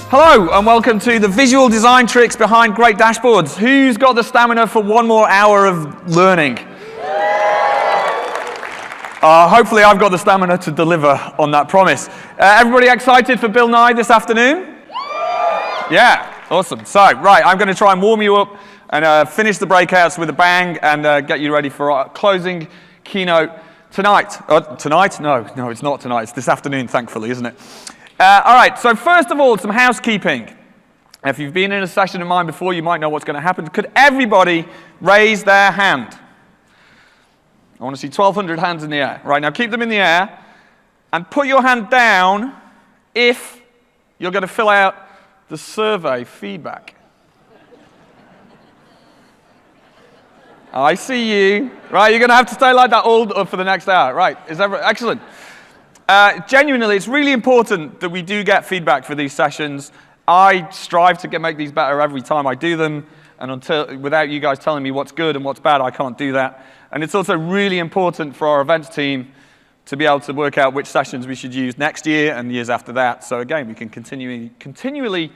Hello and welcome to the visual design tricks behind great dashboards. Who's got the stamina for one more hour of learning? Hopefully I've got the stamina to deliver on that promise. Everybody excited for Bill Nye this afternoon? Yeah, awesome. So, right, I'm going to try and warm you up and finish the breakouts with a bang and get you ready for our closing keynote tonight. Tonight? No, it's not tonight. It's this afternoon, thankfully, isn't it? All right, so first of all, some housekeeping. If you've been in a session of mine before, you might know what's going to happen. Could everybody raise their hand? I want to see 1,200 hands in the air. Right, now keep them in the air and put your hand down if you're going to fill out the survey feedback. I see you. Right, you're going to have to stay like that all for the next hour. Right, excellent. Genuinely, it's really important that we do get feedback for these sessions. I strive to make these better every time I do them, and without you guys telling me what's good and what's bad, I can't do that. And it's also really important for our events team to be able to work out which sessions we should use next year and years after that. So again, we can continually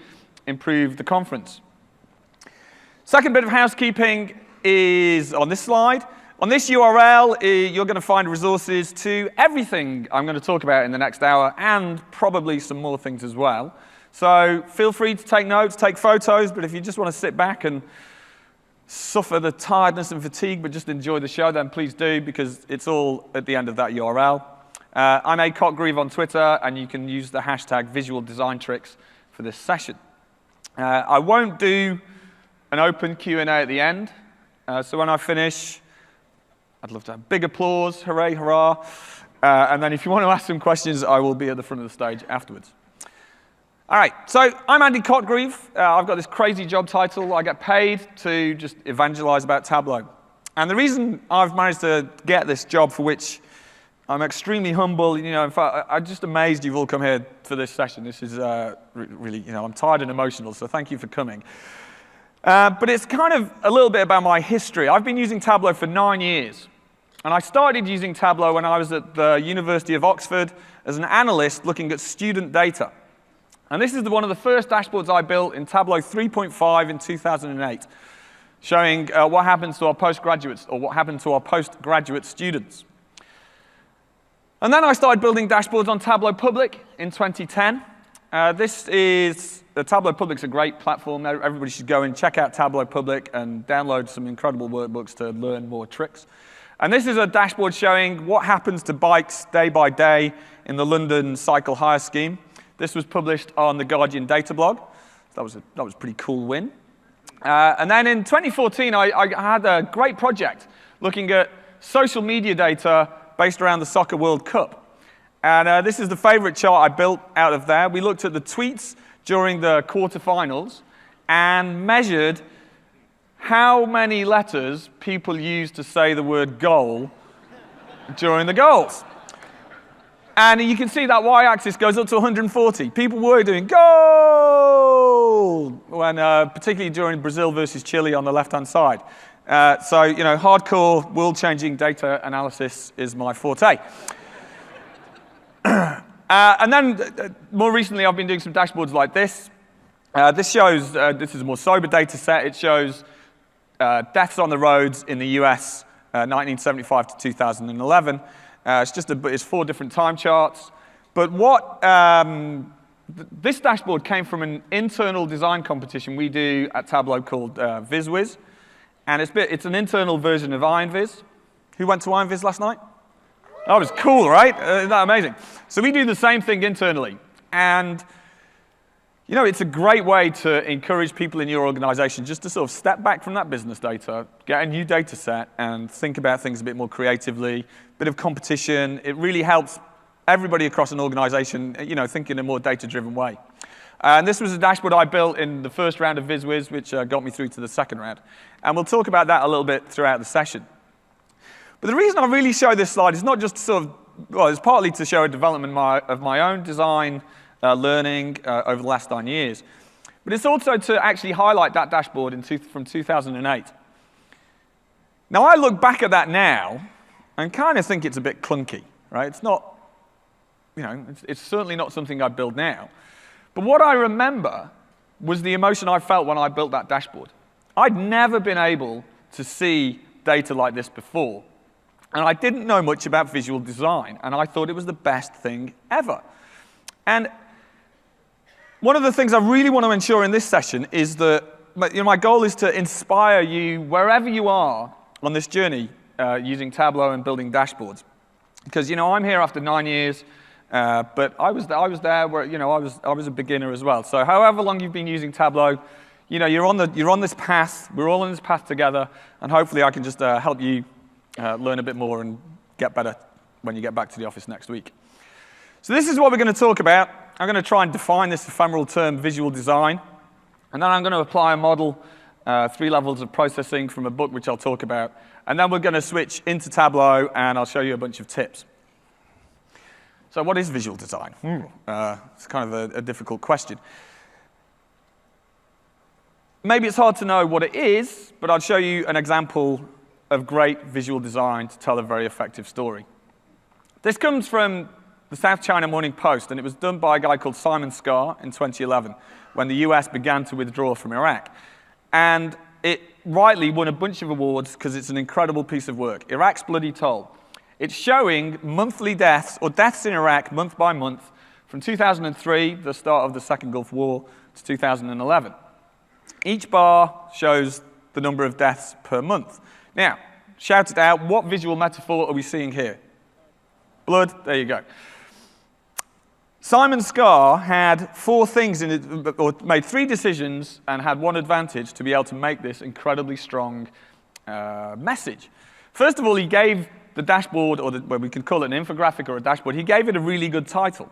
improve the conference. Second bit of housekeeping is on this slide. On this URL, you're going to find resources to everything I'm going to talk about in the next hour, and probably some more things as well. So feel free to take notes, take photos, but if you just want to sit back and suffer the tiredness and fatigue, but just enjoy the show, then please do, because it's all at the end of that URL. I'm @CotGrieve on Twitter, and you can use the hashtag visual design tricks for this session. I won't do an open Q&A at the end, so when I finish, I'd love to have big applause, hooray, hurrah. And then if you want to ask some questions, I will be at the front of the stage afterwards. All right, so I'm Andy Cotgrieve. I've got this crazy job title. I get paid to just evangelize about Tableau. And the reason I've managed to get this job, for which I'm extremely humble, in fact, I'm just amazed you've all come here for this session. This is really, I'm tired and emotional, so thank you for coming. But it's kind of a little bit about my history. I've been using Tableau for 9 years. And I started using Tableau when I was at the University of Oxford as an analyst looking at student data. And this is one of the first dashboards I built in Tableau 3.5 in 2008, showing what happens to our postgraduates, or what happened to our postgraduate students. And then I started building dashboards on Tableau Public in 2010. Tableau Public's a great platform. Everybody should go and check out Tableau Public and download some incredible workbooks to learn more tricks. And this is a dashboard showing what happens to bikes day by day in the London cycle hire scheme. This was published on the Guardian data blog. That was a pretty cool win. And then in 2014, I had a great project looking at social media data based around the Soccer World Cup. And this is the favorite chart I built out of there. We looked at the tweets during the quarterfinals and measured how many letters people use to say the word goal during the goals. And you can see that y-axis goes up to 140. People were doing goal, when, particularly during Brazil versus Chile on the left-hand side. So, hardcore, world-changing data analysis is my forte. And then, more recently, I've been doing some dashboards like this. This shows, this is a more sober data set. It shows deaths on the roads in the US, 1975 to 2011. It's 4 different time charts. But this dashboard came from an internal design competition we do at Tableau called VizWiz. And it's an internal version of IronViz. Who went to IronViz last night? That was cool, right? Isn't that amazing? So we do the same thing internally. And it's a great way to encourage people in your organization just to sort of step back from that business data, get a new data set, and think about things a bit more creatively, bit of competition. It really helps everybody across an organization, think in a more data-driven way. And this was a dashboard I built in the first round of VizWiz, which got me through to the second round. And we'll talk about that a little bit throughout the session. But the reason I really show this slide is not just it's partly to show a development of my own design learning over the last 9 years. But it's also to actually highlight that dashboard from 2008. Now, I look back at that now and kind of think it's a bit clunky, right? It's not, it's certainly not something I build now. But what I remember was the emotion I felt when I built that dashboard. I'd never been able to see data like this before. And I didn't know much about visual design, and I thought it was the best thing ever. And one of the things I really want to ensure in this session is that my goal is to inspire you wherever you are on this journey using Tableau and building dashboards. Because I'm here after 9 years, but I was there where I was a beginner as well. So however long you've been using Tableau, you're on this path. We're all on this path together, and hopefully I can just help you learn a bit more and get better when you get back to the office next week. So this is what we're going to talk about. I'm going to try and define this ephemeral term, visual design, and then I'm going to apply a model, 3 levels of processing from a book which I'll talk about, and then we're going to switch into Tableau, and I'll show you a bunch of tips. So what is visual design? It's kind of a difficult question. Maybe it's hard to know what it is, but I'll show you an example of great visual design to tell a very effective story. This comes from the South China Morning Post, and it was done by a guy called Simon Scar in 2011, when the US began to withdraw from Iraq. And it rightly won a bunch of awards because it's an incredible piece of work. Iraq's Bloody Toll. It's showing monthly deaths, or deaths in Iraq, month by month, from 2003, the start of the Second Gulf War, to 2011. Each bar shows the number of deaths per month. Now, shout it out, what visual metaphor are we seeing here? Blood, there you go. Simon Scar had 4 things in it, or made 3 decisions and had 1 advantage to be able to make this incredibly strong message. First of all, he gave the dashboard, or well, we can call it an infographic or a dashboard, he gave it a really good title.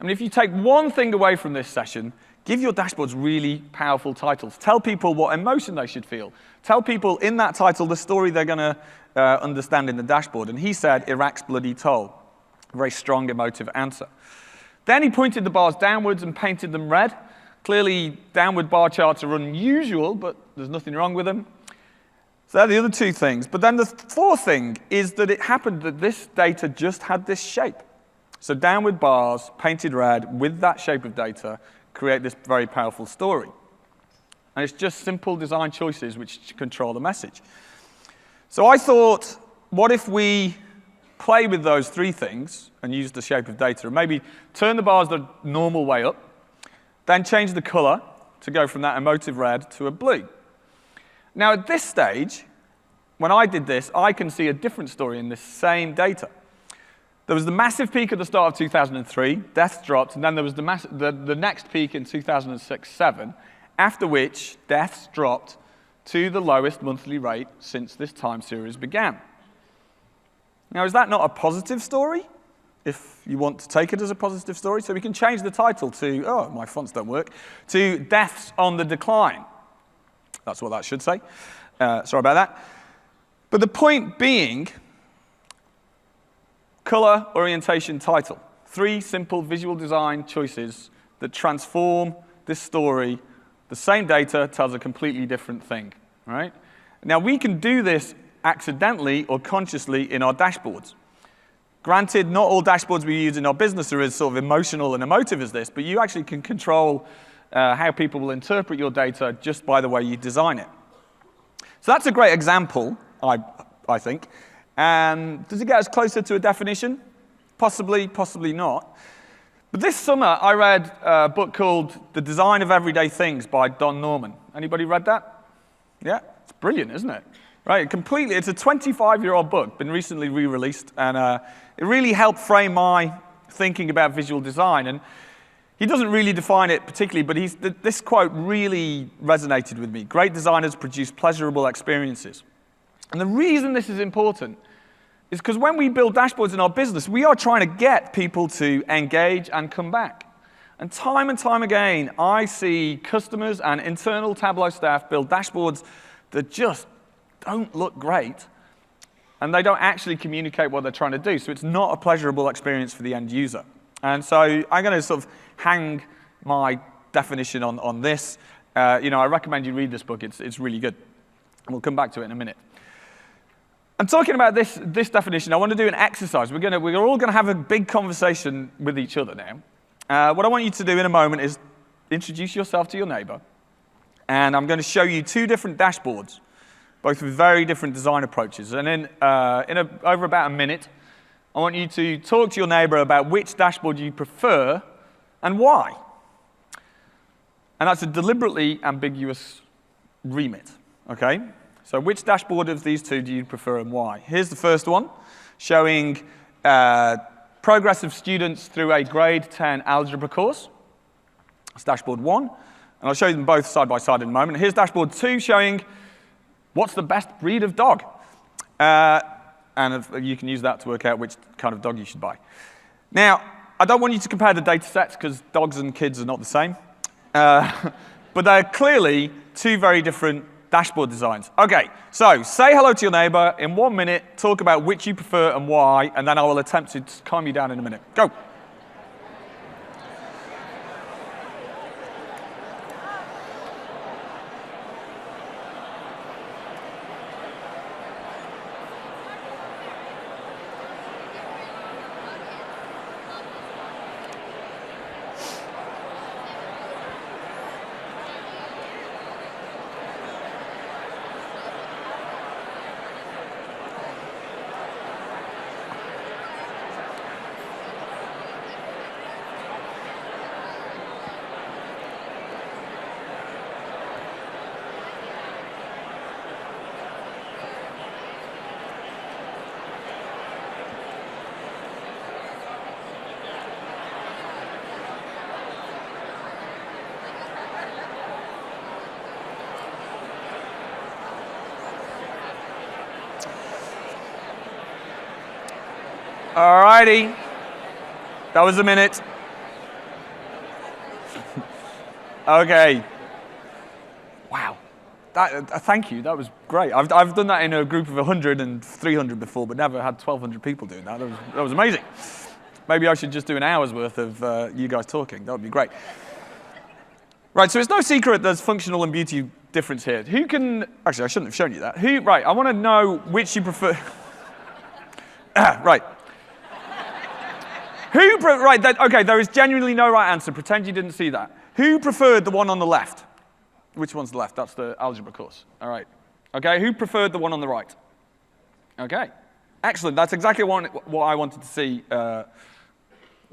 I mean, if you take one thing away from this session, give your dashboards really powerful titles. Tell people what emotion they should feel. Tell people in that title the story they're going to understand in the dashboard. And he said, Iraq's Bloody Toll. A very strong emotive answer. Then he pointed the bars downwards and painted them red. Clearly, downward bar charts are unusual, but there's nothing wrong with them. So they're the other 2 things. But then the 4th thing is that it happened that this data just had this shape. So downward bars, painted red, with that shape of data, create this very powerful story. And it's just simple design choices which control the message. So I thought, what if we play with those 3 things and use the shape of data, and maybe turn the bars the normal way up, then change the color to go from that emotive red to a blue. Now at this stage, when I did this, I can see a different story in this same data. There was the massive peak at the start of 2003, deaths dropped, and then there was the next peak in 2006-07, after which deaths dropped to the lowest monthly rate since this time series began. Now, is that not a positive story? If you want to take it as a positive story, so we can change the title to, oh, my fonts don't work, to Deaths on the Decline. That's what that should say. Sorry about that. But the point being, color, orientation, title. 3 simple visual design choices that transform this story. The same data tells a completely different thing, right? Now, we can do this accidentally or consciously in our dashboards. Granted, not all dashboards we use in our business are as sort of emotional and emotive as this, but you actually can control how people will interpret your data just by the way you design it. So that's a great example, I think. And does it get us closer to a definition? Possibly, possibly not. But this summer, I read a book called The Design of Everyday Things by Don Norman. Anybody read that? Yeah? It's brilliant, isn't it? Right, completely. It's a 25-year-old book, been recently re-released, and it really helped frame my thinking about visual design. And he doesn't really define it particularly, but this quote really resonated with me. Great designers produce pleasurable experiences. And the reason this is important is because when we build dashboards in our business, we are trying to get people to engage and come back. And time again, I see customers and internal Tableau staff build dashboards that just don't look great, and they don't actually communicate what they're trying to do. So it's not a pleasurable experience for the end user. And so I'm going to sort of hang my definition on this. I recommend you read this book. It's really good. And we'll come back to it in a minute. And talking about this definition, I want to do an exercise. We're all going to have a big conversation with each other now. what I want you to do in a moment is introduce yourself to your neighbor. And I'm going to show you two different dashboards, both with very different design approaches. And in over about a minute, I want you to talk to your neighbor about which dashboard you prefer and why. And that's a deliberately ambiguous remit, okay? So which dashboard of these two do you prefer and why? Here's the first one, showing progress of students through a grade 10 algebra course. That's dashboard 1. And I'll show you them both side by side in a moment. Here's dashboard 2, showing what's the best breed of dog. And you can use that to work out which kind of dog you should buy. Now, I don't want you to compare the data sets, because dogs and kids are not the same. But they're clearly two very different dashboard designs. OK, so say hello to your neighbor in 1 minute, talk about which you prefer and why, and then I will attempt to calm you down in a minute. Go. All righty. That was a minute. OK. Wow. Thank you. That was great. I've done that in a group of 100 and 300 before, but never had 1,200 people doing that. That was amazing. Maybe I should just do an hour's worth of you guys talking. That would be great. Right, so it's no secret there's functional and beauty difference here. Who can... Actually, I shouldn't have shown you that. Right, I want to know which you prefer... Right. OK, there is genuinely no right answer. Pretend you didn't see that. Who preferred the one on the left? Which one's the left? That's the algebra course. All right. OK, who preferred the one on the right? OK. Excellent. That's exactly what I wanted to see, a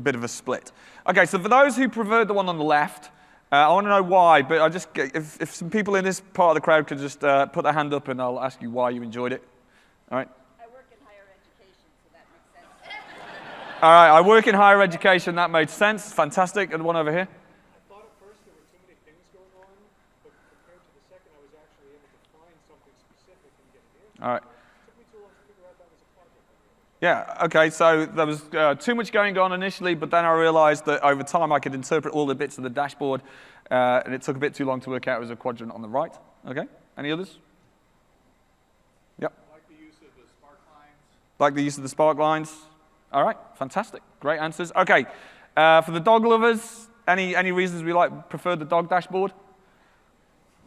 bit of a split. OK, so for those who preferred the one on the left, I want to know why, but if some people in this part of the crowd could just put their hand up, and I'll ask you why you enjoyed it. All right? All right, I work in higher education. That made sense. Fantastic. And one over here. I thought at first there were too many things going on, but compared to the second, I was actually able to find something specific and get it in. All right. It took me too long to figure out that was a project. Yeah, OK, so there was too much going on initially, but then I realized that over time I could interpret all the bits of the dashboard, and it took a bit too long to work out it was a quadrant on the right. OK, any others? Yep. I like the use of the spark lines. Like the use of the spark lines? All right, fantastic. Great answers. OK, for the dog lovers, any reasons we prefer the dog dashboard?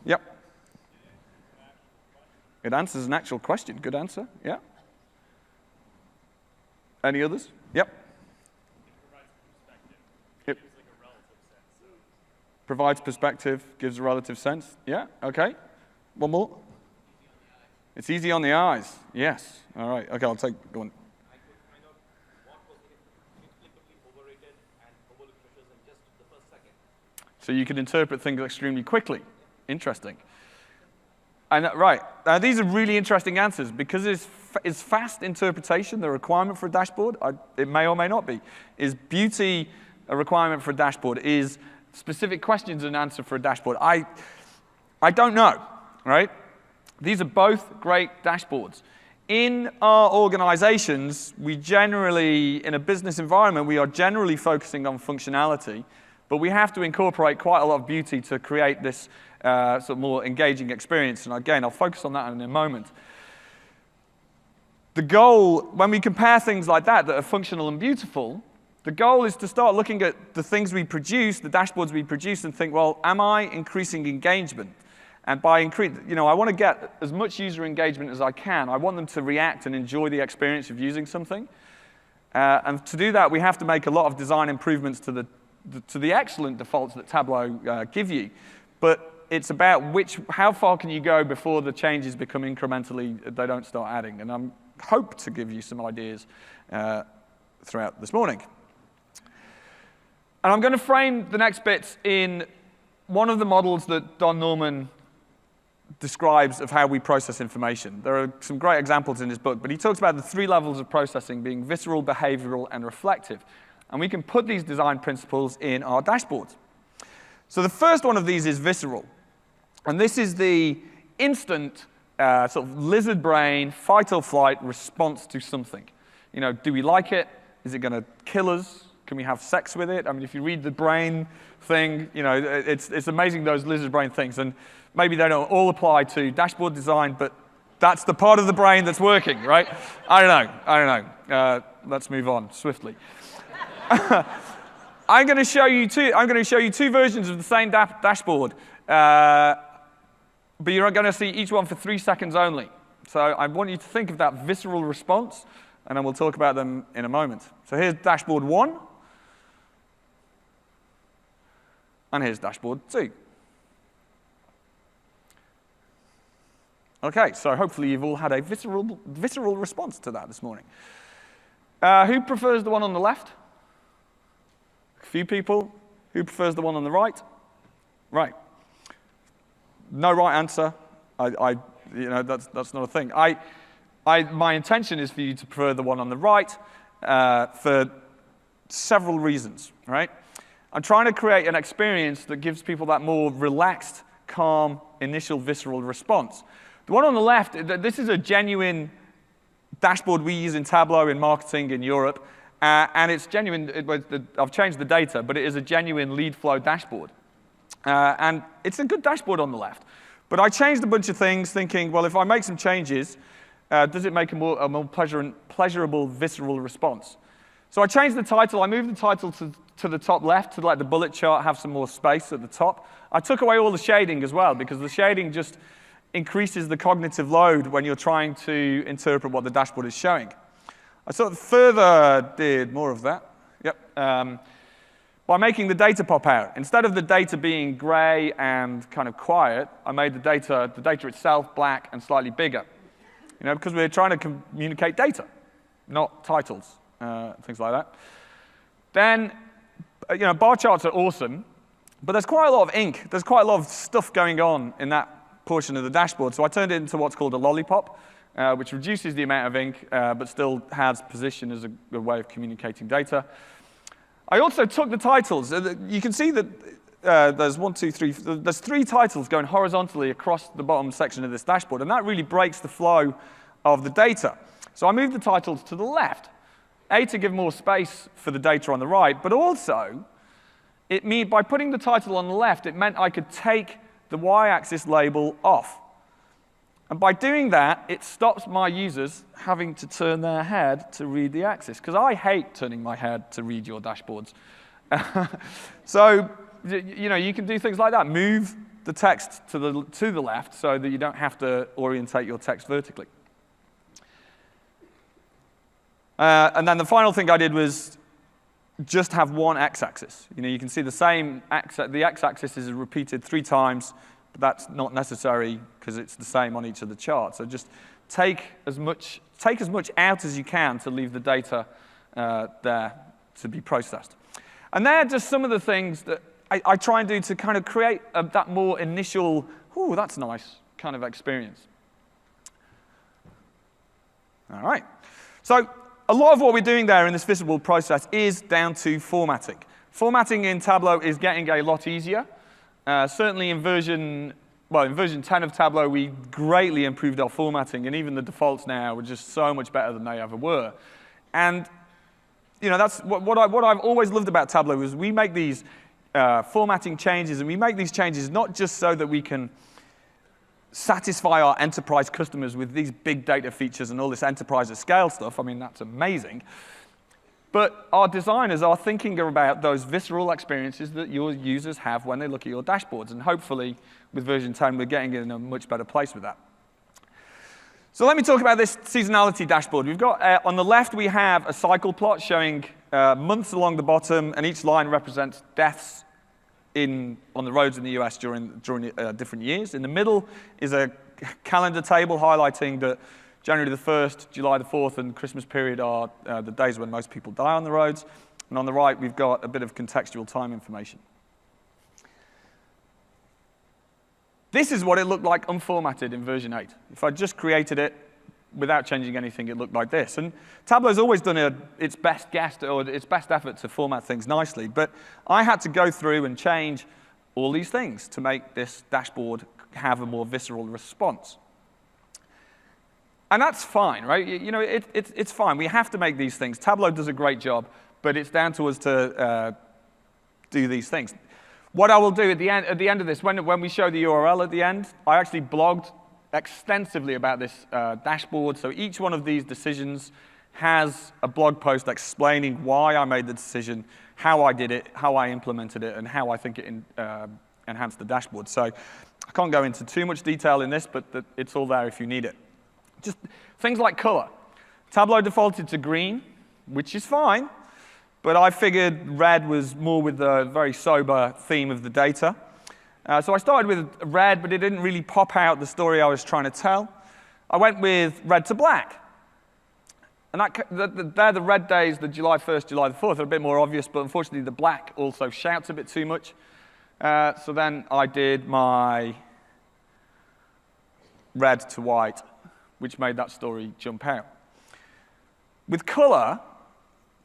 Yep. It answers an actual question. Good answer. Yeah. Any others? Yep. It provides perspective, gives a relative sense. Yeah, OK. One more. It's easy on the eyes. Yes. All right. OK, I'll go on. So you can interpret things extremely quickly. Interesting. And right, these are really interesting answers, because is fast interpretation the requirement for a dashboard? It may or may not be. Is beauty a requirement for a dashboard? Is specific questions an answer for a dashboard? I don't know, right? These are both great dashboards. In our organizations, we generally, in a business environment, we are generally focusing on functionality. But we have to incorporate quite a lot of beauty to create this sort of more engaging experience. And again, I'll focus on that in a moment. The goal, when we compare things like that are functional and beautiful, the goal is to start looking at the things we produce, the dashboards we produce, and think, well, am I increasing engagement? And by I want to get as much user engagement as I can. I want them to react and enjoy the experience of using something. And to do that, we have to make a lot of design improvements to to the excellent defaults that Tableau give you, but it's about how far can you go before the changes become incrementally, they don't start adding. And I hope to give you some ideas throughout this morning. And I'm going to frame the next bits in one of the models that Don Norman describes of how we process information. There are some great examples in his book, but he talks about the 3 levels of processing being visceral, behavioral, and reflective. And we can put these design principles in our dashboards. So the first one of these is visceral. And this is the instant sort of lizard brain, fight or flight response to something. You know, do we like it? Is it going to kill us? Can we have sex with it? I mean, if you read the brain thing, you know, it's amazing, those lizard brain things. And maybe they don't all apply to dashboard design, but that's the part of the brain that's working, right? I don't know. Let's move on swiftly. I'm going to show you two versions of the same dashboard, but you're going to see each one for 3 seconds only. So I want you to think of that visceral response, and then we'll talk about them in a moment. So here's dashboard 1, and here's dashboard 2. Okay, so hopefully you've all had a visceral response to that this morning. Who prefers the one on the left? A few people. Who prefers the one on the right? Right. No right answer. You know, that's not a thing. My intention is for you to prefer the one on the right for several reasons, right? I'm trying to create an experience that gives people that more relaxed, calm, initial visceral response. The one on the left, this is a genuine dashboard we use in Tableau in marketing in Europe, and it's genuine. I've changed the data, but it is a genuine lead flow dashboard. And it's a good dashboard on the left. But I changed a bunch of things thinking, well, if I make some changes, does it make a more pleasurable, visceral response? So I changed the title. I moved the title to the top left to let the bullet chart have some more space at the top. I took away all the shading as well, because the shading just increases the cognitive load when you're trying to interpret what the dashboard is showing. I sort of further did more of that. Yep. By making the data pop out. Instead of the data being gray and kind of quiet, I made the data itself black and slightly bigger. You know, because we're trying to communicate data, not titles, things like that. Then, you know, bar charts are awesome, but there's quite a lot of ink. There's quite a lot of stuff going on in that portion of the dashboard. So I turned it into what's called a lollipop, which reduces the amount of ink, but still has position as a way of communicating data. I also took the titles. You can see that there's 3 titles going horizontally across the bottom section of this dashboard, and that really breaks the flow of the data. So I moved the titles to the left, to give more space for the data on the right, but also, by putting the title on the left, it meant I could take the y-axis label off. And by doing that, it stops my users having to turn their head to read the axis, because I hate turning my head to read your dashboards. So, you know, you can do things like that. Move the text to the left so that you don't have to orientate your text vertically. And then the final thing I did was just have one x-axis. You know, you can see the same the x-axis is repeated 3 times, but that's not necessary because it's the same on each of the charts. So just take as much out as you can to leave the data there to be processed. And they're just some of the things that I try and do to kind of create that more initial, ooh, that's nice kind of experience. All right. So a lot of what we're doing there in this visible process is down to formatting. Formatting in Tableau is getting a lot easier. Certainly in version 10 of Tableau, we greatly improved our formatting, and even the defaults now are just so much better than they ever were. And you know, that's what I've always loved about Tableau is we make these formatting changes, and we make these changes not just so that we can satisfy our enterprise customers with these big data features and all this enterprise at scale stuff. I mean, that's amazing. But our designers are thinking about those visceral experiences that your users have when they look at your dashboards. And hopefully, with version 10, we're getting in a much better place with that. So let me talk about this seasonality dashboard. We've got, on the left, we have a cycle plot showing months along the bottom, and each line represents deaths on the roads in the US during different years. In the middle is a calendar table highlighting that January the 1st, July the 4th, and Christmas period are the days when most people die on the roads. And on the right, we've got a bit of contextual time information. This is what it looked like unformatted in version 8. If I just created it without changing anything, it looked like this. And Tableau's always done its best guess or its best effort to format things nicely. But I had to go through and change all these things to make this dashboard have a more visceral response. And that's fine, right? You know, it's fine. We have to make these things. Tableau does a great job, but it's down to us to do these things. What I will do at the end of this, when we show the URL at the end, I actually blogged extensively about this dashboard. So each one of these decisions has a blog post explaining why I made the decision, how I did it, how I implemented it, and how I think it enhanced the dashboard. So I can't go into too much detail in this, but it's all there if you need it. Just things like color. Tableau defaulted to green, which is fine. But I figured red was more with the very sober theme of the data. So I started with red, but it didn't really pop out the story I was trying to tell. I went with red to black. And they're the red days, the July 1st, July the 4th, are a bit more obvious, but unfortunately the black also shouts a bit too much. So then I did my red to white, which made that story jump out. With color,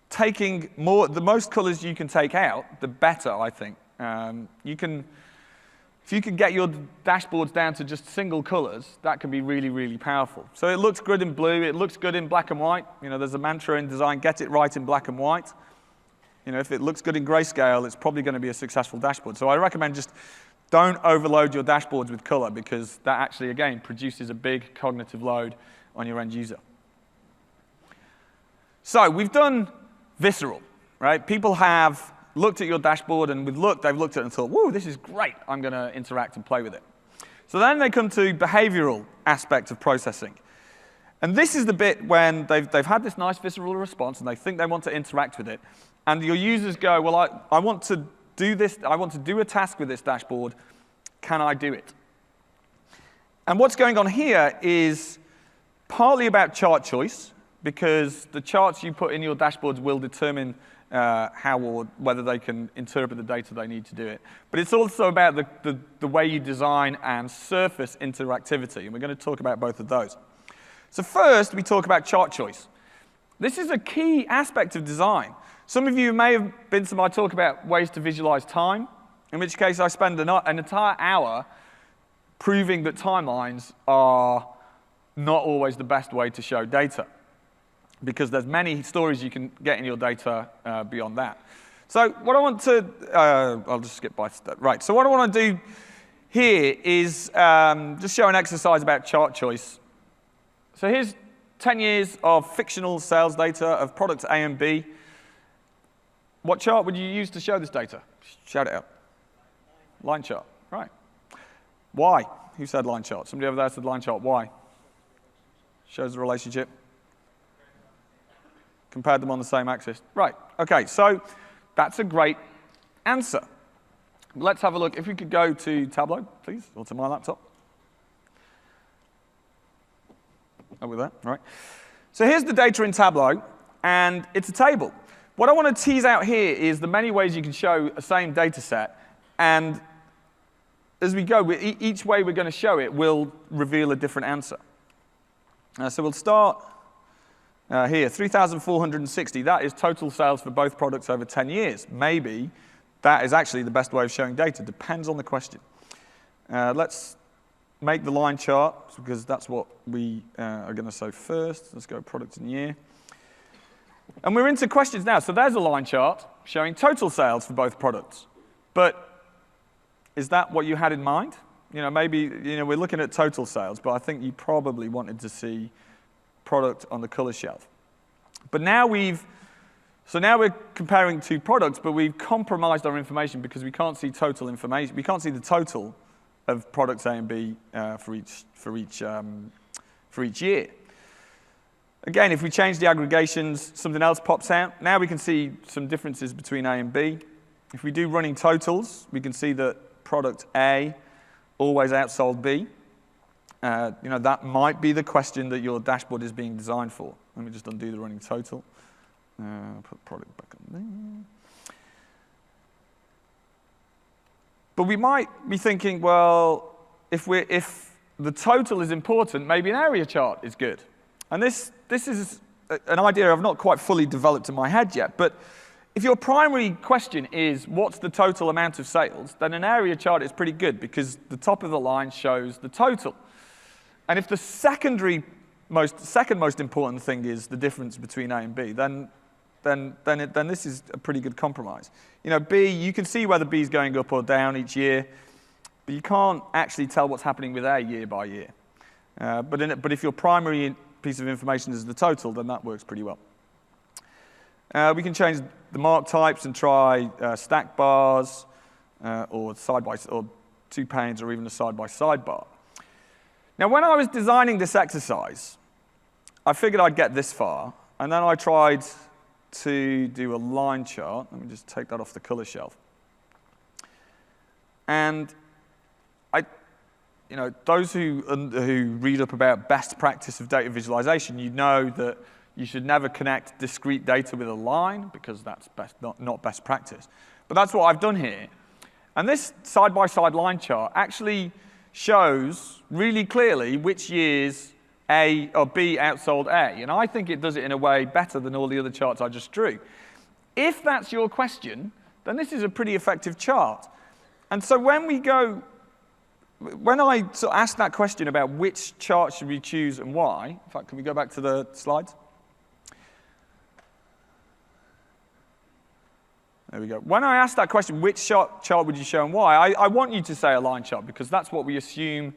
taking the most colors you can take out, the better, I think. If you can get your dashboards down to just single colors, that can be really, really powerful. So it looks good in blue. It looks good in black and white. You know, there's a mantra in design: get it right in black and white. You know, if it looks good in grayscale, it's probably going to be a successful dashboard. So I recommend just don't overload your dashboards with color, because that actually, again, produces a big cognitive load on your end user. So we've done visceral, right? People have looked at your dashboard, and they've looked at it and thought, whoa, this is great. I'm going to interact and play with it. So then they come to behavioral aspect of processing. And this is the bit when they've had this nice visceral response, and they think they want to interact with it. And your users go, well, I want to do this. I want to do a task with this dashboard. Can I do it? And what's going on here is partly about chart choice, because the charts you put in your dashboards will determine how or whether they can interpret the data they need to do it. But it's also about the way you design and surface interactivity, and we're going to talk about both of those. So first, we talk about chart choice. This is a key aspect of design. Some of you may have been to my talk about ways to visualize time, in which case I spend an entire hour proving that timelines are not always the best way to show data, because there's many stories you can get in your data beyond that. So what I want to, I'll just skip by that. Right, so what I want to do here is just show an exercise about chart choice. So here's 10 years of fictional sales data of products A and B. What chart would you use to show this data? Shout it out. Line chart, right. Why? Who said line chart? Somebody over there said line chart. Why? Shows the relationship. Compared them on the same axis. Right, okay, so that's a great answer. Let's have a look. If we could go to Tableau, please, or to my laptop. Over there, all right. So here's the data in Tableau, and it's a table. What I want to tease out here is the many ways you can show a same data set, and as we go, each way we're going to show it will reveal a different answer. So we'll start here, 3,460. That is total sales for both products over 10 years. Maybe that is actually the best way of showing data. Depends on the question. Let's make the line chart, because that's what we are going to show first. Let's go product and year. And we're into questions now. So there's a line chart showing total sales for both products. But is that what you had in mind? You know, maybe we're looking at total sales, but I think you probably wanted to see product on the color shelf. But now we're comparing two products, but we've compromised our information because we can't see total information. We can't see the total of products A and B for each for each year. Again, if we change the aggregations, something else pops out. Now we can see some differences between A and B. If we do running totals, we can see that product A always outsold B. That might be the question that your dashboard is being designed for. Let me just undo the running total. Put product back on there. But we might be thinking, well, if the total is important, maybe an area chart is good. And this is an idea I've not quite fully developed in my head yet. But if your primary question is, what's the total amount of sales, then an area chart is pretty good because the top of the line shows the total. And if the second most important thing is the difference between A and B, then this is a pretty good compromise. B, you can see whether B is going up or down each year, but you can't actually tell what's happening with A year by year. But if your primary piece of information is the total, then that works pretty well. We can change the mark types and try stack bars or or 2 panes or even a side-by-side bar. Now, when I was designing this exercise, I figured I'd get this far, and then I tried to do a line chart. Let me just take that off the color shelf. And those who read up about best practice of data visualization, you know that you should never connect discrete data with a line because that's not best practice. But that's what I've done here. And this side-by-side line chart actually shows really clearly which years A or B outsold A. And I think it does it in a way better than all the other charts I just drew. If that's your question, then this is a pretty effective chart. And so when I sort of ask that question about which chart should we choose and why, in fact, can we go back to the slides? There we go. When I ask that question, which chart would you show and why, I want you to say a line chart because that's what we assume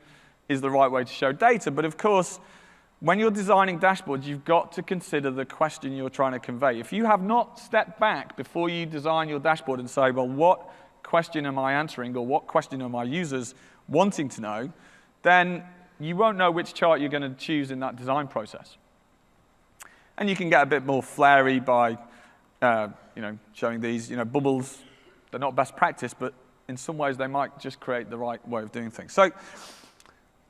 is the right way to show data. But of course, when you're designing dashboards, you've got to consider the question you're trying to convey. If you have not stepped back before you design your dashboard and say, well, what question am I answering or what question are my users wanting to know, then you won't know which chart you're going to choose in that design process. And you can get a bit more flary by showing these bubbles. They're not best practice, but in some ways they might just create the right way of doing things. So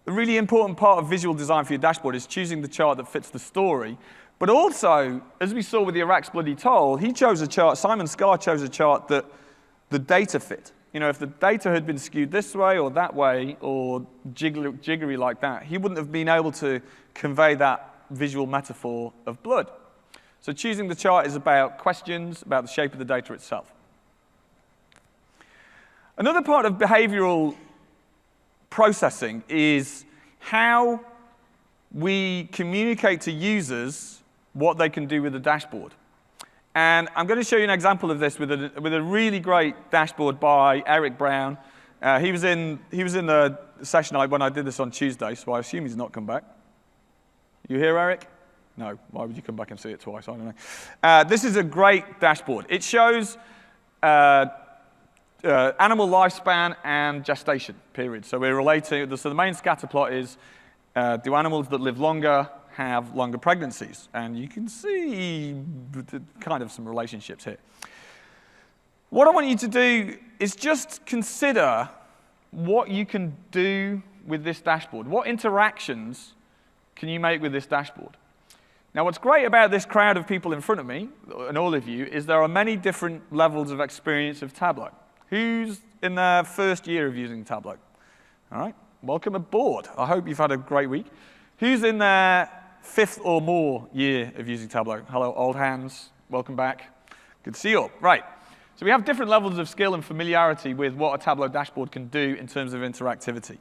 the really important part of visual design for your dashboard is choosing the chart that fits the story. But also, as we saw with the Iraq's Bloody Toll, Simon Scar chose a chart that the data fit. If the data had been skewed this way or that way or jiggery like that, he wouldn't have been able to convey that visual metaphor of blood. So choosing the chart is about questions, about the shape of the data itself. Another part of behavioral processing is how we communicate to users what they can do with the dashboard. And I'm going to show you an example of this with a really great dashboard by Eric Brown. He was in the session when I did this on Tuesday, so I assume he's not come back. You here, Eric? No. Why would you come back and see it twice? I don't know. This is a great dashboard. It shows animal lifespan and gestation period. So we're relating. So the main scatter plot is do animals that live longer have longer pregnancies? And you can see kind of some relationships here. What I want you to do is just consider what you can do with this dashboard. What interactions can you make with this dashboard? Now, what's great about this crowd of people in front of me, and all of you, is there are many different levels of experience of Tableau. Who's in their first year of using Tableau? All right, welcome aboard. I hope you've had a great week. Who's in their 5th or more year of using Tableau? Hello, old hands. Welcome back. Good to see you all. Right. So we have different levels of skill and familiarity with what a Tableau dashboard can do in terms of interactivity.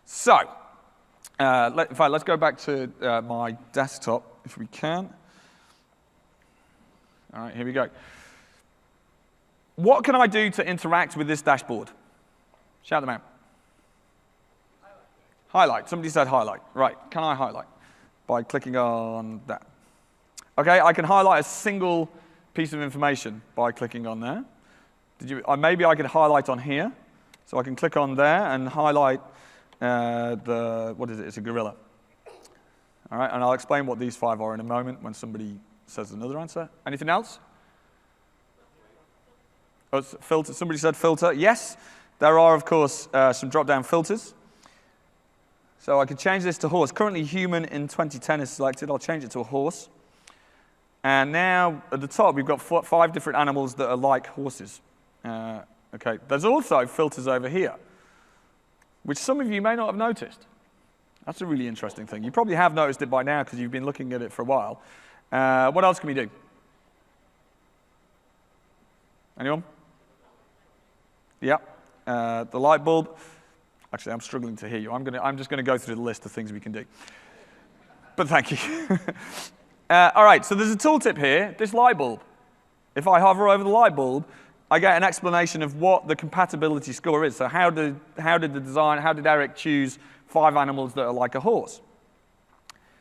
So, in fact, let's go back to my desktop, if we can. All right, here we go. What can I do to interact with this dashboard? Shout them out. Highlight. Somebody said highlight. Right. Can I highlight? By clicking on that. OK, I can highlight a single piece of information by clicking on there. Maybe I could highlight on here. So I can click on there and highlight what is it? It's a gorilla. All right, and I'll explain what these 5 are in a moment when somebody says another answer. Anything else? Oh, filter. Somebody said filter. Yes, there are, of course, some drop-down filters. So I could change this to horse. Currently, human in 2010 is selected. I'll change it to a horse. And now, at the top, we've got 5 different animals that are like horses. Okay. There's also filters over here, which some of you may not have noticed. That's a really interesting thing. You probably have noticed it by now because you've been looking at it for a while. What else can we do? Anyone? Yeah. The light bulb. Actually, I'm struggling to hear you. I'm just going to go through the list of things we can do. But thank you. All right, so there's a tooltip here, this light bulb. If I hover over the light bulb, I get an explanation of what the compatibility score is. So how did Eric choose 5 animals that are like a horse?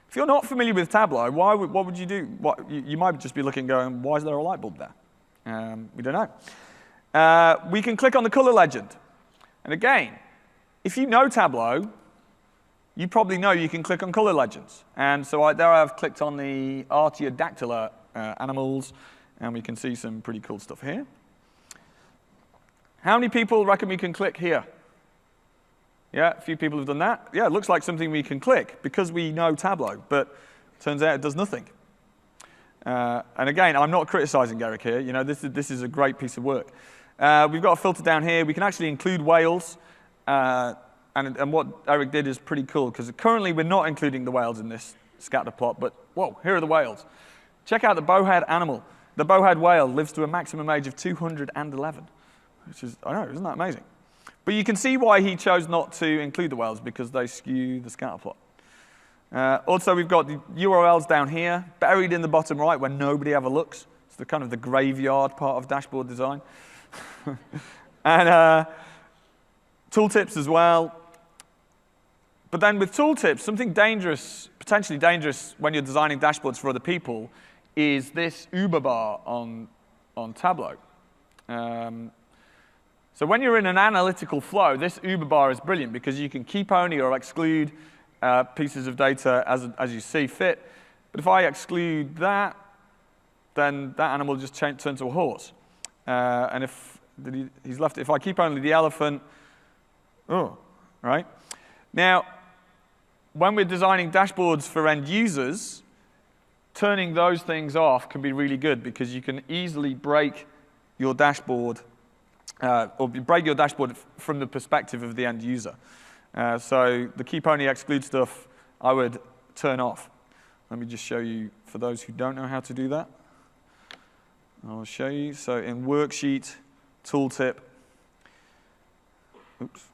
If you're not familiar with Tableau, what would you do? You might just be looking going, why is there a light bulb there? We don't know. We can click on the color legend. And again, if you know Tableau, you probably know you can click on color legends. And so I've clicked on the Artiodactyla animals, and we can see some pretty cool stuff here. How many people reckon we can click here? Yeah, a few people have done that. Yeah, it looks like something we can click because we know Tableau, but turns out it does nothing. And again, I'm not criticizing Eric here. You know, this is a great piece of work. We've got a filter down here. We can actually include whales. And what Eric did is pretty cool, because currently we're not including the whales in this scatter plot, but whoa, here are the whales. Check out the bowhead animal. The bowhead whale lives to a maximum age of 211, which is, I know, isn't that amazing? But you can see why he chose not to include the whales, because they skew the scatter plot. Also, we've got the URLs down here, buried in the bottom right where nobody ever looks. It's the kind of the graveyard part of dashboard design. And tooltips as well. But then with tooltips, something dangerous, potentially dangerous when you're designing dashboards for other people, is this Uber bar on Tableau. So when you're in an analytical flow, this Uber bar is brilliant because you can keep only or exclude pieces of data as you see fit. But if I exclude that, then that animal just turns to a horse. And if I keep only the elephant, right? Now, when we're designing dashboards for end users, turning those things off can be really good because you can easily break your dashboard from the perspective of the end user. So the keep only exclude stuff I would turn off. Let me just show you for those who don't know how to do that. I'll show you. So in worksheet, tooltip, oops.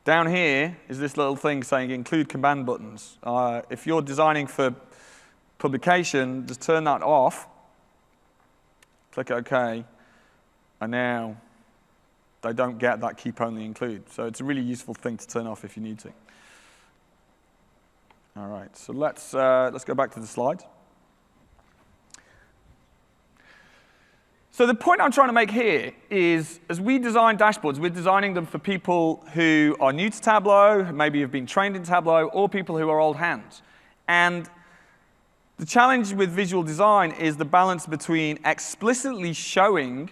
Down here is this little thing saying include command buttons. If you're designing for publication, just turn that off, click OK, and now they don't get that keep only include. So it's a really useful thing to turn off if you need to. All right, so let's go back to the slides. So the point I'm trying to make here is, as we design dashboards, we're designing them for people who are new to Tableau, who maybe have been trained in Tableau, or people who are old hands. And the challenge with visual design is the balance between explicitly showing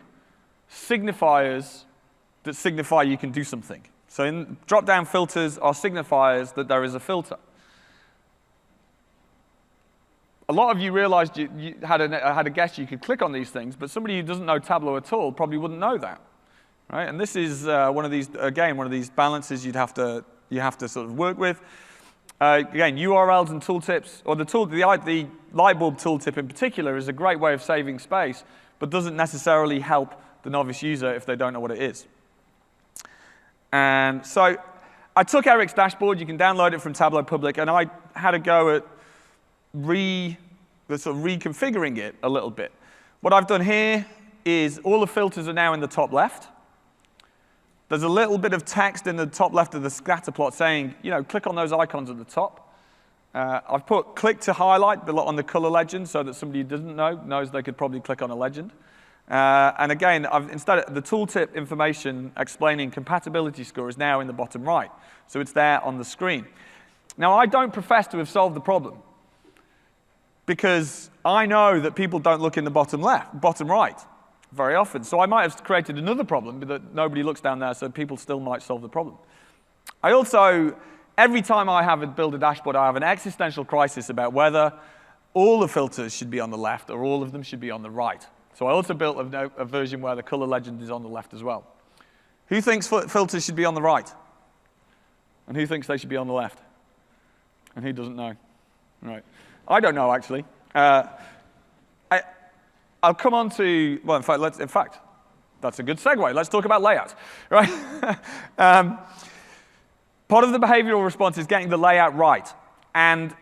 signifiers that signify you can do something. So in drop-down filters are signifiers that there is a filter. A lot of you realized you had a guess you could click on these things, but somebody who doesn't know Tableau at all probably wouldn't know that, right? And this is one of these balances you have to sort of work with. Again, URLs and tooltips, or the light bulb tooltip in particular is a great way of saving space, but doesn't necessarily help the novice user if they don't know what it is. And so I took Eric's dashboard. You can download it from Tableau Public, and I had a go at reconfiguring it a little bit. What I've done here is all the filters are now in the top left. There's a little bit of text in the top left of the scatter plot saying, click on those icons at the top. I've put click to highlight on the color legend so that somebody who doesn't know knows they could probably click on a legend. And again, instead of the tooltip information explaining compatibility score is now in the bottom right. So it's there on the screen. Now, I don't profess to have solved the problem, because I know that people don't look in the bottom right very often. So I might have created another problem, but that nobody looks down there, so people still might solve the problem. I also, every time I build a dashboard, I have an existential crisis about whether all the filters should be on the left or all of them should be on the right. So I also built a version where the color legend is on the left as well. Who thinks filters should be on the right? And who thinks they should be on the left? And who doesn't know? Right. I don't know, actually. I'll come on to, well, in fact, that's a good segue. Let's talk about layout, right? Part of the behavioral response is getting the layout right. And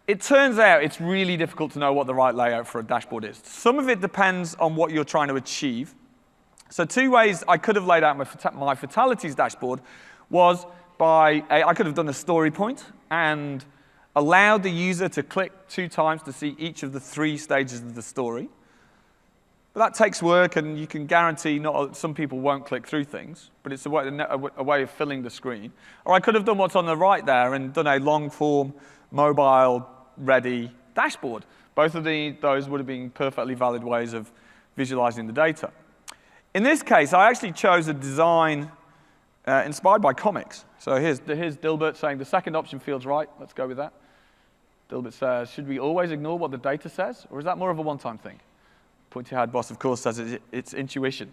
it turns out it's really difficult to know what the right layout for a dashboard is. Some of it depends on what you're trying to achieve. So 2 ways I could have laid out my fatalities dashboard was by, I could have done a story point and allowed the user to click 2 times to see each of the 3 stages of the story. But that takes work, and you can guarantee some people won't click through things, but it's a way of filling the screen. Or I could have done what's on the right there and done a long-form, mobile-ready dashboard. Both of those would have been perfectly valid ways of visualizing the data. In this case, I actually chose a design inspired by comics. So here's Dilbert saying the second option feels right. Let's go with that. Dilbert says, should we always ignore what the data says, or is that more of a one-time thing? Pointy-haired boss, of course, says it's intuition.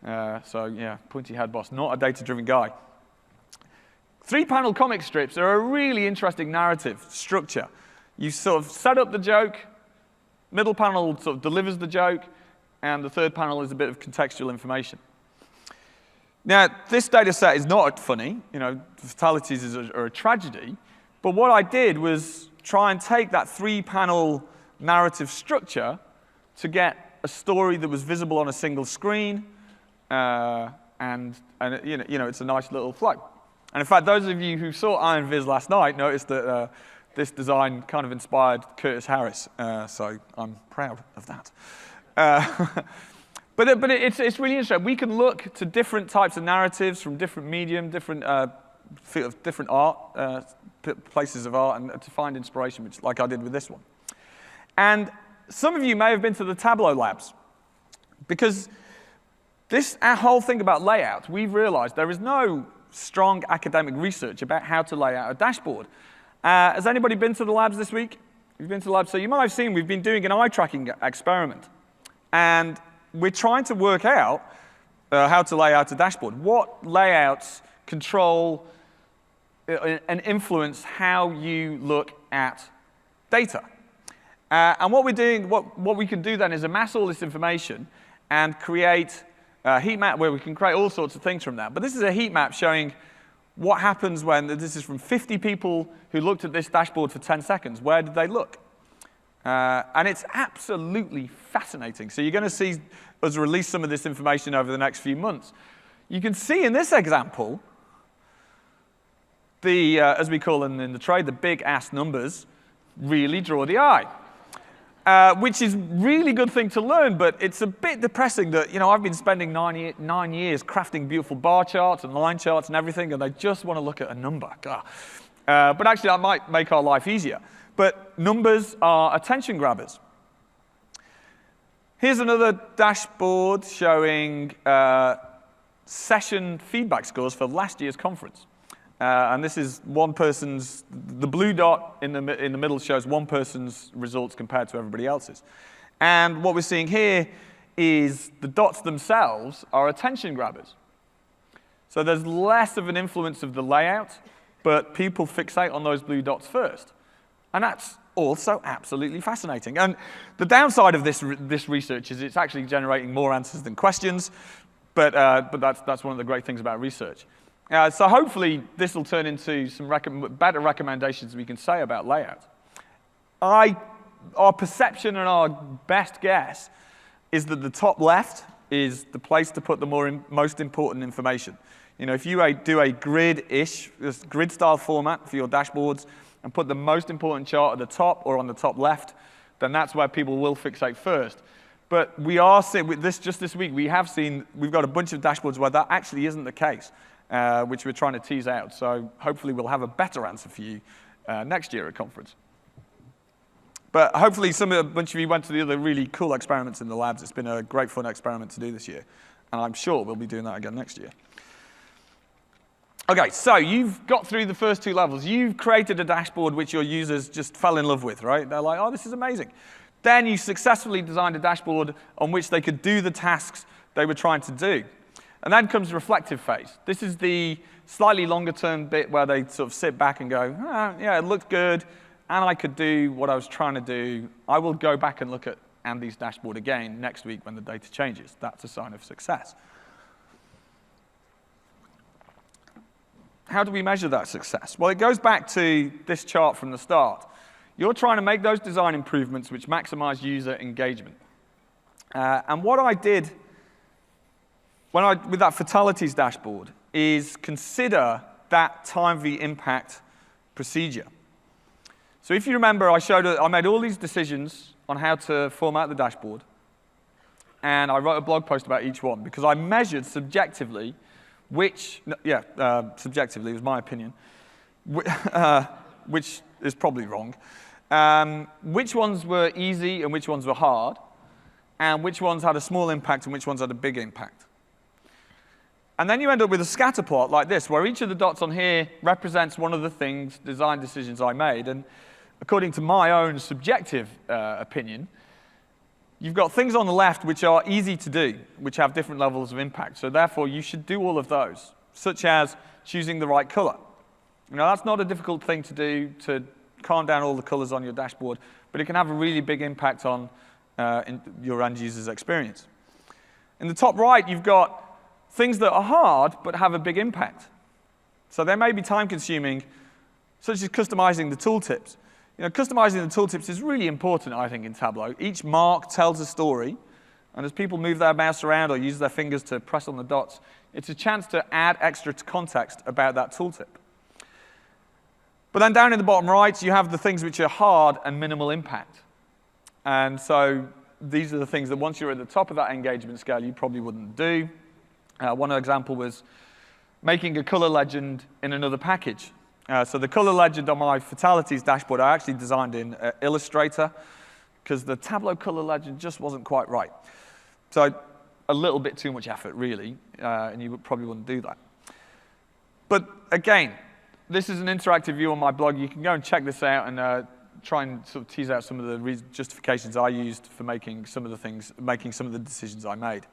So yeah, pointy-haired boss, not a data-driven guy. 3-panel comic strips are a really interesting narrative structure. You sort of set up the joke, middle panel sort of delivers the joke, and the third panel is a bit of contextual information. Now, this data set is not funny. You know, fatalities are a tragedy. But what I did was try and take that 3-panel narrative structure to get a story that was visible on a single screen, and you know, it's a nice little flow. And in fact, those of you who saw Iron Viz last night noticed that this design kind of inspired Curtis Harris, so I'm proud of that. But it's really interesting. We can look to different types of narratives from different medium, different art, places of art, and to find inspiration, which, like I did with this one. And some of you may have been to the Tableau labs, because our whole thing about layout, we've realized there is no strong academic research about how to lay out a dashboard. Has anybody been to the labs this week? You've been to the labs? So you might have seen we've been doing an eye tracking experiment. And we're trying to work out how to lay out a dashboard. What layouts control and influence how you look at data? And what we're doing, what we can do then is amass all this information and create a heat map where we can create all sorts of things from that. But this is a heat map showing what happens when, this is from 50 people who looked at this dashboard for 10 seconds. Where did they look? And it's absolutely fascinating. So you're going to see us release some of this information over the next few months. You can see in this example, as we call them in the trade, the big-ass numbers really draw the eye. Which is a really good thing to learn, but it's a bit depressing that, you know, I've been spending 9 years crafting beautiful bar charts and line charts and everything, and they just want to look at a number. But actually, that might make our life easier. But numbers are attention grabbers. Here's another dashboard showing session feedback scores for last year's conference. And this is one person's, the blue dot in the middle shows one person's results compared to everybody else's. And what we're seeing here is the dots themselves are attention grabbers. So there's less of an influence of the layout, but people fixate on those blue dots first. And that's also absolutely fascinating. And the downside of this research is it's actually generating more answers than questions, but that's one of the great things about research. So hopefully this will turn into some better recommendations we can say about layout. Our perception and our best guess is that the top left is the place to put the most important information. You know, if you do a grid-ish, grid-style format for your dashboards and put the most important chart at the top or on the top left, then that's where people will fixate first. But we are seeing, with this, just this week, we've got a bunch of dashboards where that actually isn't the case, which we're trying to tease out. So hopefully we'll have a better answer for you next year at conference. But hopefully a bunch of you went to the other really cool experiments in the labs. It's been a great fun experiment to do this year. And I'm sure we'll be doing that again next year. OK, so you've got through the first two levels. You've created a dashboard which your users just fell in love with, right? They're like, oh, this is amazing. Then you successfully designed a dashboard on which they could do the tasks they were trying to do. And then comes the reflective phase. This is the slightly longer term bit where they sort of sit back and go, yeah, it looked good, and I could do what I was trying to do. I will go back and look at Andy's dashboard again next week when the data changes. That's a sign of success. How do we measure that success? Well, it goes back to this chart from the start. You're trying to make those design improvements which maximize user engagement. And what I did with that fatalities dashboard is consider that time v impact procedure. So if you remember, I made all these decisions on how to format the dashboard. And I wrote a blog post about each one because I measured subjectively subjectively, it was my opinion, which is probably wrong, which ones were easy and which ones were hard, and which ones had a small impact and which ones had a big impact. And then you end up with a scatter plot like this, where each of the dots on here represents one of the design decisions I made. And according to my own subjective opinion, you've got things on the left which are easy to do, which have different levels of impact. So therefore, you should do all of those, such as choosing the right color. That's not a difficult thing to do, to calm down all the colors on your dashboard, but it can have a really big impact on your end user's experience. In the top right, you've got things that are hard but have a big impact. So they may be time-consuming, such as customizing the tooltips. Customizing the tooltips is really important, I think, in Tableau. Each mark tells a story, and as people move their mouse around or use their fingers to press on the dots, it's a chance to add extra context about that tooltip. But then down in the bottom right, you have the things which are hard and minimal impact. And so these are the things that once you're at the top of that engagement scale, you probably wouldn't do. One example was making a color legend in another package. So the color legend on my fatalities dashboard, I actually designed in Illustrator, because the Tableau color legend just wasn't quite right. So a little bit too much effort, really, and you probably wouldn't do that. But again, this is an interactive view on my blog. You can go and check this out and try and sort of tease out some of the justifications I used for making some of the decisions I made.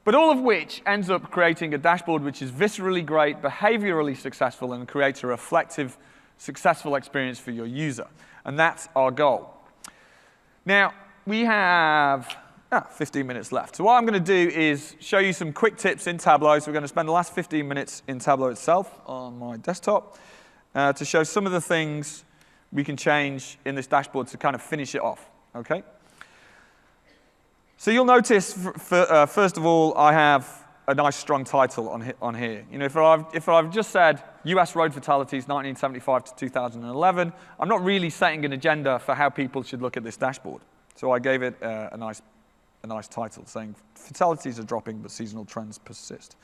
But all of which ends up creating a dashboard which is viscerally great, behaviorally successful, and creates a reflective, successful experience for your user. And that's our goal. Now, we have 15 minutes left. So what I'm going to do is show you some quick tips in Tableau. So we're going to spend the last 15 minutes in Tableau itself on my desktop to show some of the things we can change in this dashboard to kind of finish it off. Okay? So you'll notice, first of all, I have a nice strong title on here. If I've just said US road fatalities 1975 to 2011, I'm not really setting an agenda for how people should look at this dashboard. So I gave it a nice title saying fatalities are dropping, but seasonal trends persist.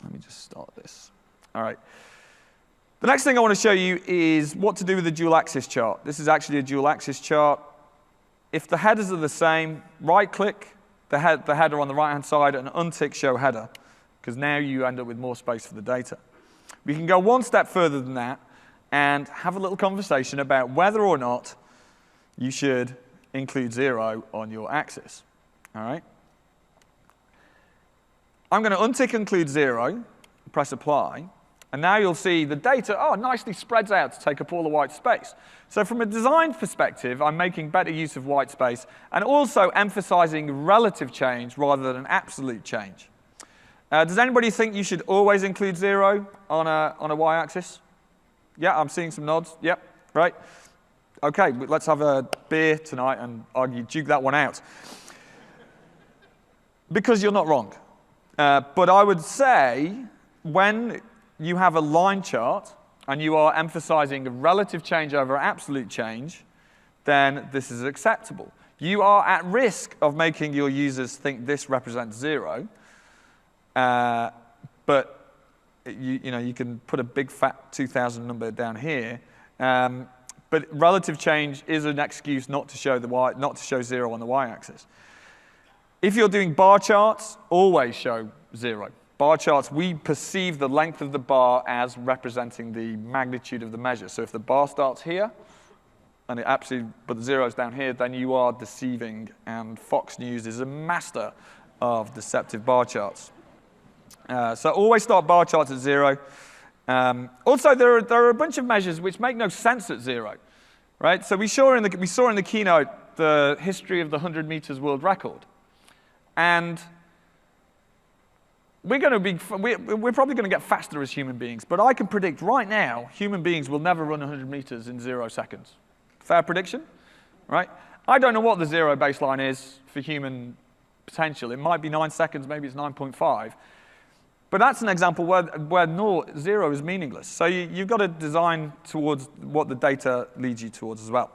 Let me just start this. All right. The next thing I want to show you is what to do with the dual axis chart. This is actually a dual axis chart. If the headers are the same, right-click the header on the right-hand side and untick Show Header, because now you end up with more space for the data. We can go one step further than that and have a little conversation about whether or not you should include 0 on your axis. All right? I'm going to untick Include 0, press Apply, and now you'll see the data nicely spreads out to take up all the white space. So from a design perspective, I'm making better use of white space and also emphasizing relative change rather than absolute change. Does anybody think you should always include 0 on a y-axis? Yeah, I'm seeing some nods. Yep, right. OK, let's have a beer tonight and duke that one out. Because you're not wrong. But I would say when you have a line chart and you are emphasizing a relative change over absolute change, then this is acceptable. You are at risk of making your users think this represents 0, but you can put a big fat 2000 number down here. But relative change is an excuse not to show not to show 0 on the y-axis. If you're doing bar charts, always show 0. Bar charts, we perceive the length of the bar as representing the magnitude of the measure. So if the bar starts here, and but the 0 is down here, then you are deceiving. And Fox News is a master of deceptive bar charts. So always start bar charts at 0. Also, there are a bunch of measures which make no sense at 0, right? So we saw in the keynote the history of the 100 meters world record, and we're probably going to get faster as human beings, but I can predict right now human beings will never run 100 meters in 0 seconds. Fair prediction, right? I don't know what the 0 baseline is for human potential. It might be 9 seconds, maybe it's 9.5. But that's an example where 0 is meaningless. So you've got to design towards what the data leads you towards as well.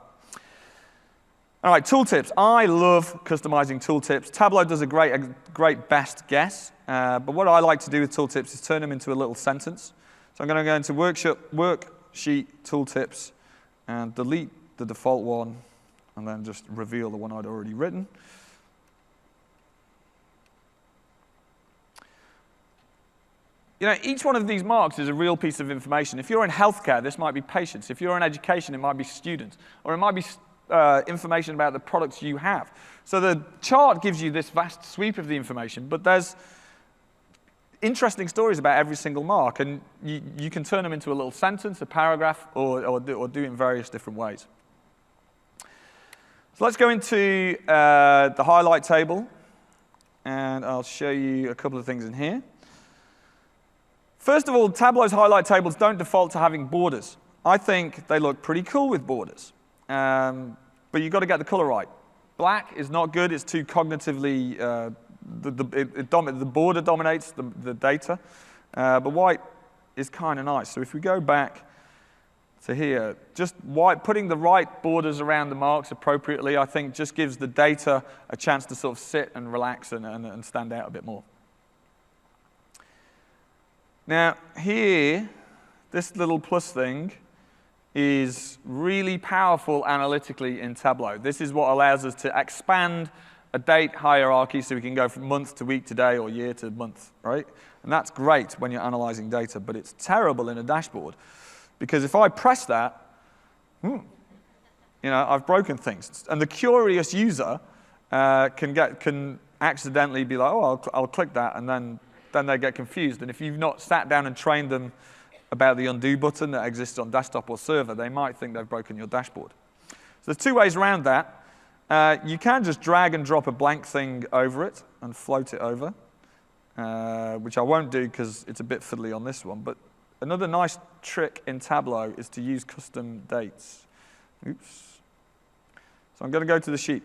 All right, tooltips. I love customizing tooltips. Tableau does a great best guess. But what I like to do with tooltips is turn them into a little sentence. So I'm going to go into worksheet tooltips and delete the default one, and then just reveal the one I'd already written. Each one of these marks is a real piece of information. If you're in healthcare, this might be patients. If you're in education, it might be students. Or it might be information about the products you have. So the chart gives you this vast sweep of the information, but there's interesting stories about every single mark, and you can turn them into a little sentence, a paragraph, or do it in various different ways. So let's go into the highlight table, and I'll show you a couple of things in here. First of all, Tableau's highlight tables don't default to having borders. I think they look pretty cool with borders, but you've got to get the color right. Black is not good. It's too cognitively, the border dominates the data, but white is kind of nice. So if we go back to here, just putting the right borders around the marks appropriately, I think just gives the data a chance to sort of sit and relax and stand out a bit more. Now, here, this little plus thing is really powerful analytically in Tableau. This is what allows us to expand a date hierarchy so we can go from month to week to day or year to month, right? And that's great when you're analyzing data, but it's terrible in a dashboard because if I press that, I've broken things. And the curious user can accidentally be like, oh, I'll click that, and then they get confused. And if you've not sat down and trained them about the undo button that exists on desktop or server, they might think they've broken your dashboard. So there's two ways around that. You can just drag and drop a blank thing over it and float it over, which I won't do because it's a bit fiddly on this one. But another nice trick in Tableau is to use custom dates. Oops. So I'm going to go to the sheet.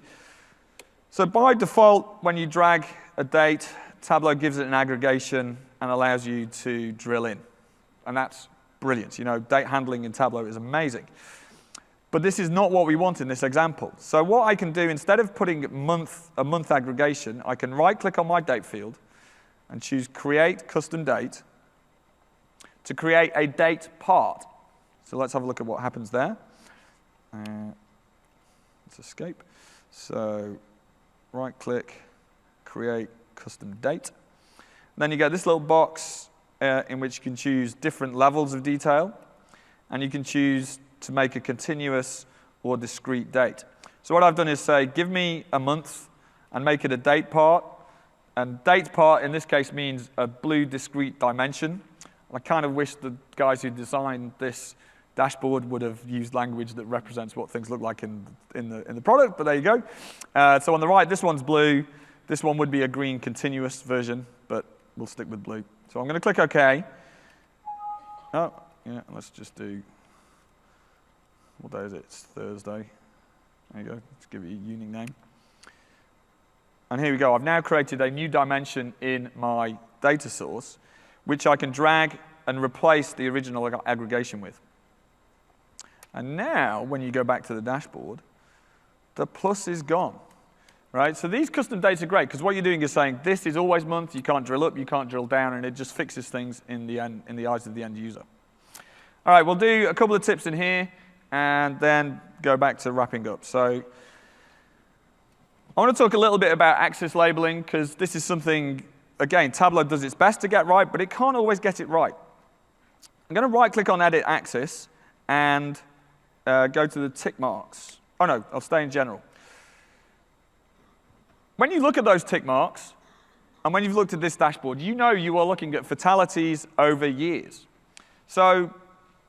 So by default, when you drag a date, Tableau gives it an aggregation and allows you to drill in. And that's brilliant. Date handling in Tableau is amazing. But this is not what we want in this example. So what I can do, instead of putting a month aggregation, I can right-click on my date field and choose Create Custom Date to create a date part. So let's have a look at what happens there. Let's escape. So right-click, Create Custom Date. Then you get this little box in which you can choose different levels of detail, and you can choose to make a continuous or discrete date. So what I've done is say, give me a month and make it a date part. And date part in this case means a blue discrete dimension. I kind of wish the guys who designed this dashboard would have used language that represents what things look like in the product, but there you go. So on the right, this one's blue. This one would be a green continuous version, but we'll stick with blue. So I'm going to click OK. Oh, yeah, let's just do, what day is it? It's Thursday. There you go. Let's give it a unique name. And here we go. I've now created a new dimension in my data source, which I can drag and replace the original aggregation with. And now, when you go back to the dashboard, the plus is gone. right? So these custom dates are great because what you're doing is saying this is always month. You can't drill up, you can't drill down, and it just fixes things in the eyes of the end user. All right, we'll do a couple of tips in here and then go back to wrapping up. So I want to talk a little bit about axis labeling because this is something, again, Tableau does its best to get right, but it can't always get it right. I'm going to right-click on Edit Axis and go to the tick marks. Oh, no, I'll stay in General. When you look at those tick marks, and when you've looked at this dashboard, you know you are looking at fatalities over years. So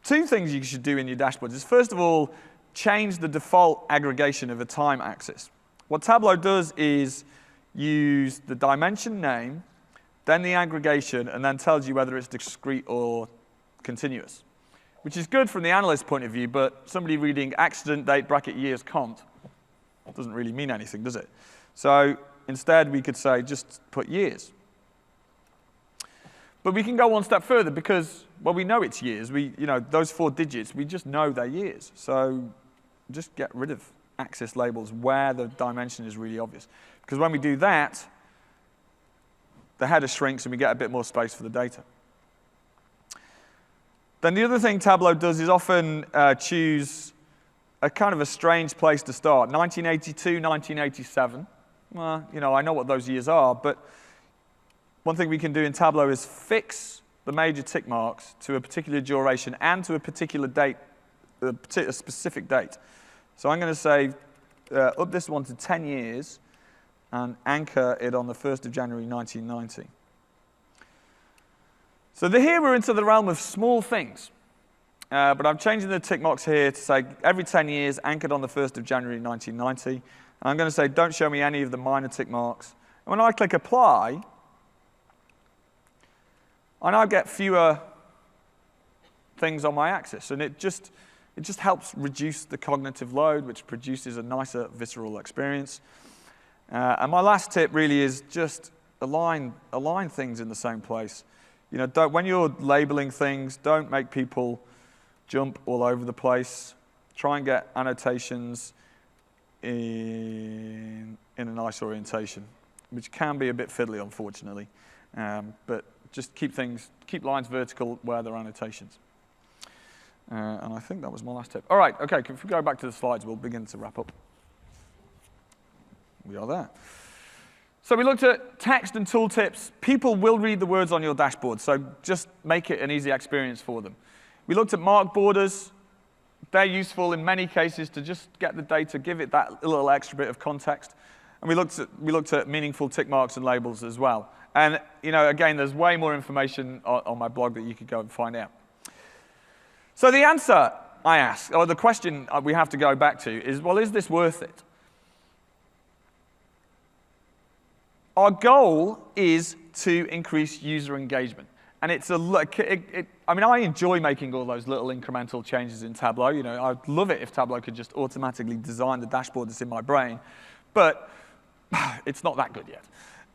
two things you should do in your dashboards is, first of all, change the default aggregation of a time axis. What Tableau does is use the dimension name, then the aggregation, and then tells you whether it's discrete or continuous, which is good from the analyst point of view, but somebody reading accident date bracket years const doesn't really mean anything, does it? So instead, we could say just put years. But we can go one step further because, well, we know it's years. Those 4 digits, we just know they're years. So just get rid of axis labels where the dimension is really obvious. Because when we do that, the header shrinks and we get a bit more space for the data. Then the other thing Tableau does is often choose a kind of a strange place to start. 1982, 1987. Well, I know what those years are, but one thing we can do in Tableau is fix the major tick marks to a particular duration and to a particular date, a specific date. So I'm going to say up this one to 10 years and anchor it on the 1st of January 1990. So here we're into the realm of small things. But I'm changing the tick marks here to say every 10 years anchored on the 1st of January 1990. And I'm going to say don't show me any of the minor tick marks. And when I click apply, I now get fewer things on my axis. And it just helps reduce the cognitive load, which produces a nicer visceral experience. And my last tip really is just align things in the same place. When you're labeling things, don't make people jump all over the place. Try and get annotations in a nice orientation, which can be a bit fiddly, unfortunately. But just keep lines vertical where there are annotations. And I think that was my last tip. All right, OK, if we go back to the slides, we'll begin to wrap up. We are there. So we looked at text and tooltips. People will read the words on your dashboard, so just make it an easy experience for them. We looked at mark borders. They're useful in many cases to just get the data, give it that little extra bit of context. And we looked at meaningful tick marks and labels as well. And again, there's way more information on my blog that you could go and find out. So the answer I ask, or the question we have to go back to is, well, is this worth it? Our goal is to increase user engagement. And I enjoy making all those little incremental changes in Tableau. I'd love it if Tableau could just automatically design the dashboard that's in my brain. But it's not that good yet.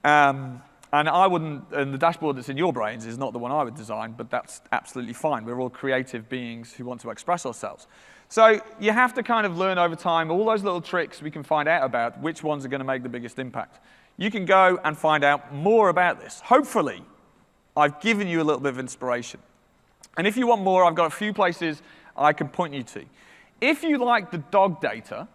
And the dashboard that's in your brains is not the one I would design, but that's absolutely fine. We're all creative beings who want to express ourselves. So you have to kind of learn over time all those little tricks we can find out about, which ones are going to make the biggest impact. You can go and find out more about this. Hopefully, I've given you a little bit of inspiration. And if you want more, I've got a few places I can point you to. If you like the dog data,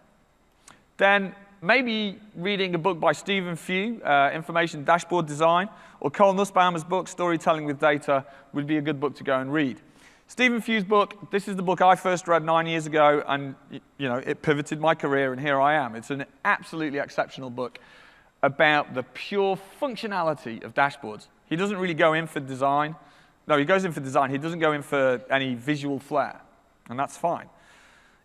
then maybe reading a book by Stephen Few, Information Dashboard Design, or Cole Nussbaumer's book, Storytelling with Data, would be a good book to go and read. Stephen Few's book, this is the book I first read 9 years ago, and it pivoted my career, and here I am. It's an absolutely exceptional book about the pure functionality of dashboards. He doesn't really go in for design. No, he goes in for design. He doesn't go in for any visual flair, and that's fine.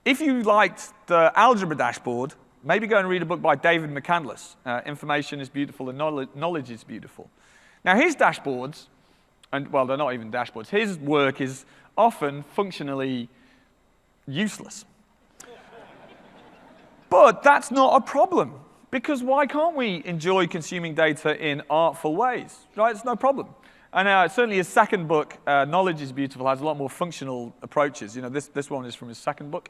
If you liked the algebra dashboard, maybe go and read a book by David McCandless, Information is Beautiful and Knowledge is Beautiful. Now, his dashboards, well, they're not even dashboards. His work is often functionally useless. But that's not a problem, because why can't we enjoy consuming data in artful ways? Right? It's no problem. And certainly his second book, Knowledge is Beautiful, has a lot more functional approaches. This one is from his second book.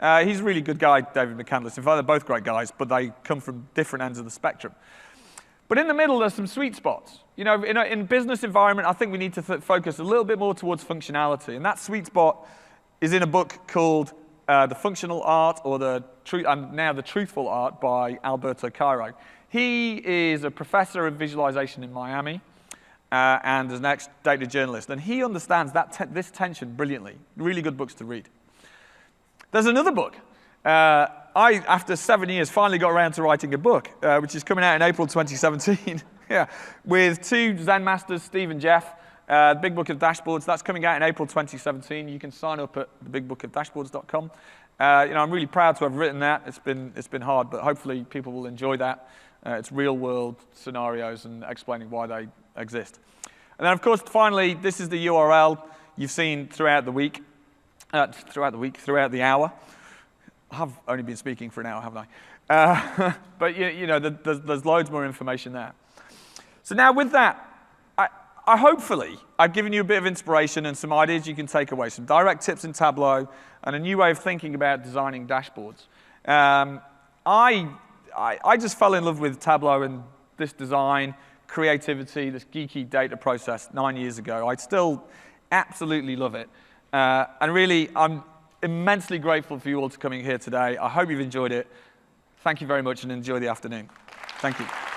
He's a really good guy, David McCandless. In fact, they're both great guys, but they come from different ends of the spectrum. But in the middle, there's some sweet spots. You know, in business environment, I think we need to focus a little bit more towards functionality. And that sweet spot is in a book called The Functional Art, or and now The Truthful Art by Alberto Cairo. He is a professor of visualization in Miami and is an ex-data journalist. And he understands this tension brilliantly. Really good books to read. There's another book. I, after 7 years, finally got around to writing a book, which is coming out in April 2017, yeah, with two Zen masters, Steve and Jeff. The Big Book of Dashboards, that's coming out in April 2017. You can sign up at thebigbookofdashboards.com. You know, I'm really proud to have written that. It's been hard, but hopefully people will enjoy that. It's real-world scenarios and explaining why they exist. And then, of course, finally, this is the URL you've seen throughout the week, throughout the hour. I've only been speaking for an hour, haven't I? But you know, there's loads more information there. So now with that, hopefully I've given you a bit of inspiration and some ideas you can take away, some direct tips in Tableau, and a new way of thinking about designing dashboards. I just fell in love with Tableau and this design, creativity, this geeky data process 9 years ago. I still absolutely love it. And really, I'm immensely grateful for you all for coming here today. I hope you've enjoyed it. Thank you very much and enjoy the afternoon. Thank you.